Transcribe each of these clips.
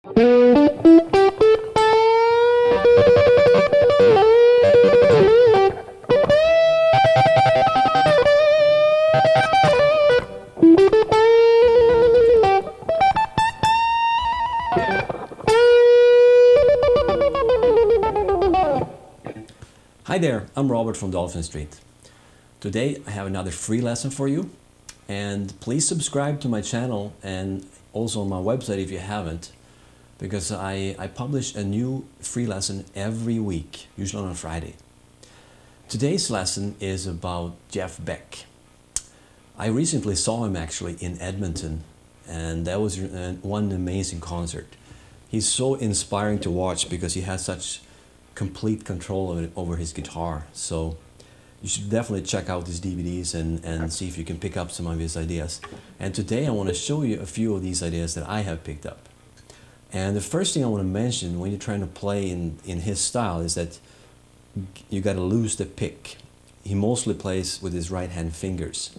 Hi there, I'm Robert from Dolphin Street. Today I have another free lesson for you, and please subscribe to my channel and also on my website if you haven't, because I publish a new free lesson every week, usually on a Friday. Today's lesson is about Jeff Beck. I recently saw him actually in Edmonton, and that was one amazing concert. He's so inspiring to watch because he has such complete control over his guitar. So you should definitely check out his DVDs and see if you can pick up some of his ideas. And today I want to show you a few of these ideas that I have picked up. And the first thing I want to mention when you're trying to play in his style is that you got to lose the pick. He mostly plays with his right hand fingers,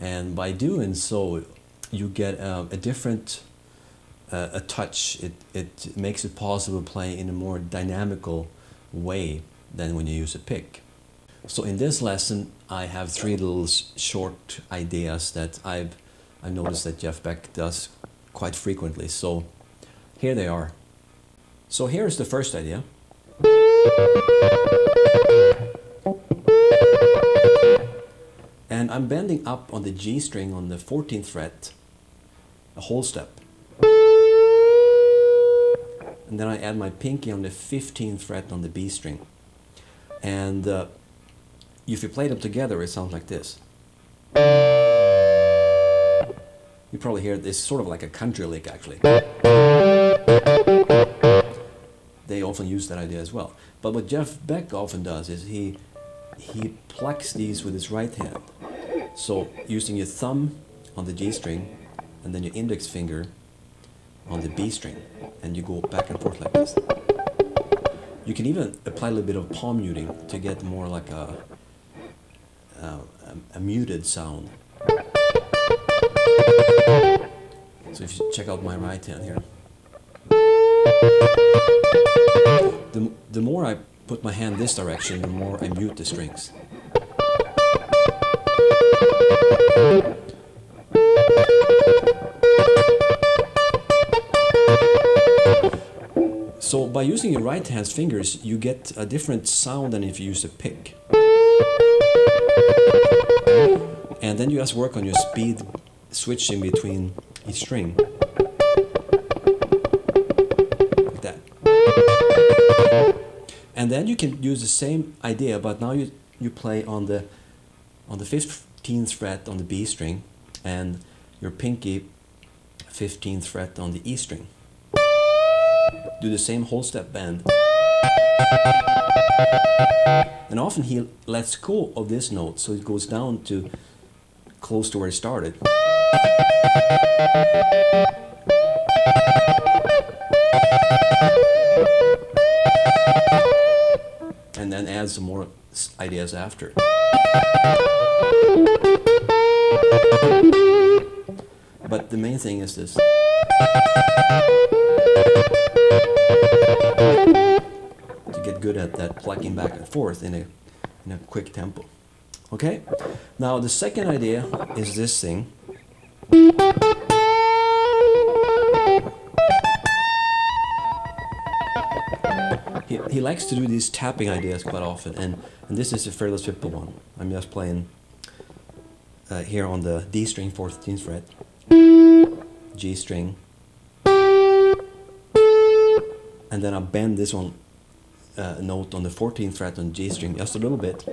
and by doing so you get a different a touch. It makes it possible to play in a more dynamical way than when you use a pick. So in this lesson I have three little short ideas that I've noticed that Jeff Beck does quite frequently. So here they are. So here's the first idea. And I'm bending up on the G string on the 14th fret a whole step. And then I add my pinky on the 15th fret on the B string. And if you play them together, it sounds like this. You probably hear this sort of like a country lick actually. They often use that idea as well. But what Jeff Beck often does is he plucks these with his right hand. So using your thumb on the G string and then your index finger on the B string, and you go back and forth like this. You can even apply a little bit of palm muting to get more like a muted sound. So if you check out my right hand here, the more I put my hand this direction, the more I mute the strings. So by using your right hand's fingers, you get a different sound than if you use a pick. And then you just work on your speed switching between each string. Like that. And then you can use the same idea, but now you play on the 15th fret on the B string and your pinky 15th fret on the E string. Do the same whole step bend. And often he lets go of this note, so it goes down to close to where it started. And then add some more ideas after. But the main thing is this. To get good at that plucking back and forth in a quick tempo. Okay? Now the second idea is this thing. He likes to do these tapping ideas quite often, and this is a fairly simple one. I'm just playing here on the D string 14th fret, G string, and then I bend this one note on the 14th fret on G string just a little bit,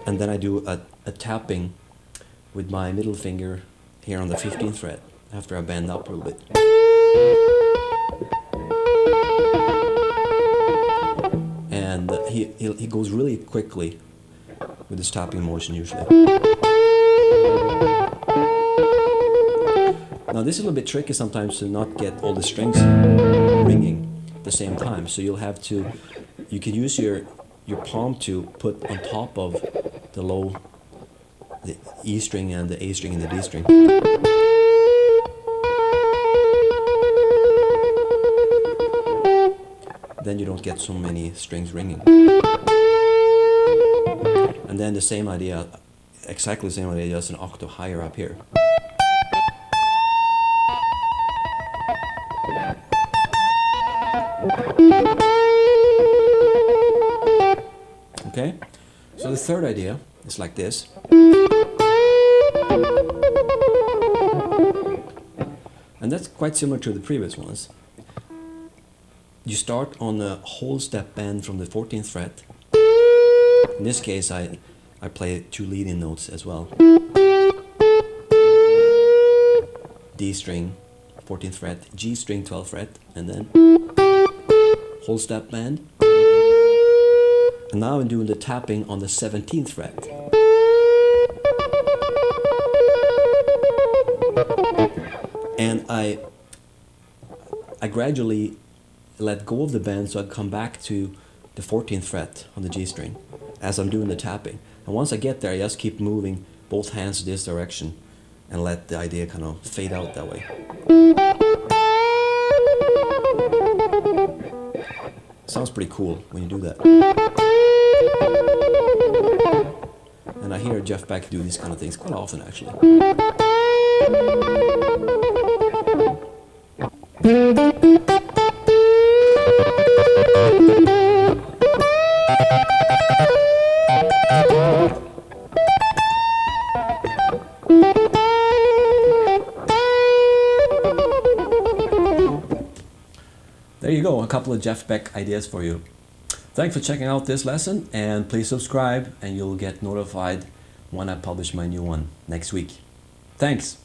and then I do a tapping with my middle finger here on the 15th fret after I bend up a little bit. And he goes really quickly with this tapping motion usually. Now this is a little bit tricky sometimes to not get all the strings ringing at the same time, so you'll have to, you can use your palm to put on top of the E string and the A string and the D string. get so many strings ringing. And then the same idea, exactly the same idea, just an octave higher up here. Okay, so the third idea is like this. And that's quite similar to the previous ones. You start on a whole step bend from the 14th fret. In this case, I play 2 leading notes as well. D string, 14th fret, G string, 12th fret, and then whole step bend. And now I'm doing the tapping on the 17th fret. And I gradually let go of the bend so I come back to the 14th fret on the G string as I'm doing the tapping. And once I get there, I just keep moving both hands this direction and let the idea kind of fade out that way. Sounds pretty cool when you do that. And I hear Jeff Beck do these kind of things quite often, actually. There you go, a couple of Jeff Beck ideas for you. Thanks for checking out this lesson, and please subscribe and you'll get notified when I publish my new one next week. Thanks!